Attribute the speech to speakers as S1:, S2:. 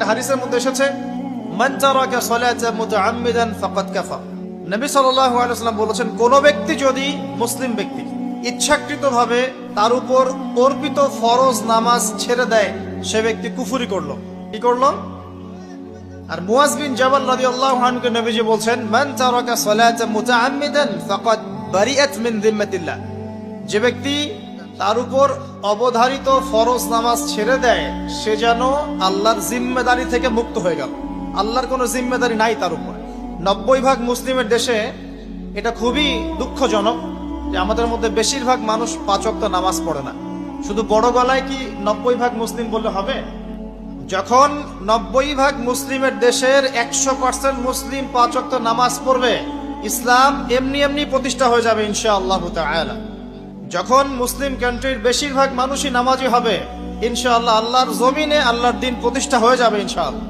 S1: হাদিসের মধ্যে এসেছে মান তারাকা সালাতা মুতাআম্মিদান ফাকাদ কাফার। নবী সাল্লাল্লাহু আলাইহি ওয়াসাল্লাম বলেছেন, কোন ব্যক্তি যদি, মুসলিম ব্যক্তি, ইচ্ছাকৃতভাবে তার উপর অর্পিত ফরজ নামাজ ছেড়ে দেয়, সে ব্যক্তি কুফরি করলো। কি করলো? আর মুয়াজ বিন জাবাল রাদিয়াল্লাহু আনহুকে নবীজি বলছেন, মান তারাকা সালাতা মুতাআম্মিদান ফাকাদ বারিআত মিন যিম্মাতিল্লাহ। যে ব্যক্তি তার উপর অবধারিত ফরজ নামাজ ছেড়ে দেয়, সে যেন আল্লাহর জিম্মেদারি থেকে মুক্ত হয়ে গেল। আল্লাহর কোনো জিম্মেদারি নাই তার উপরে। 90% মুসলিমের দেশে এটা খুবই দুঃখজনক যে আমাদের মধ্যে বেশিরভাগ মানুষ 5 ওয়াক্ত নামাজ পড়ে না। শুধু বড় গলায় কি 90% মুসলিম বললে হবে? যখন 90% মুসলিমের দেশের 100% মুসলিম 5 ওয়াক্ত নামাজ পড়বে, ইসলাম এমনি এমনি প্রতিষ্ঠা হয়ে যাবে ইনশাআল্লাহু তাআলা। যখন মুসলিম কান্ট্রির বেশিরভাগ মানুষই নামাজি হবে, ইনশাআল্লাহ আল্লাহর জমিনে আল্লাহর দ্বীন প্রতিষ্ঠা হয়ে যাবে ইনশাআল্লাহ।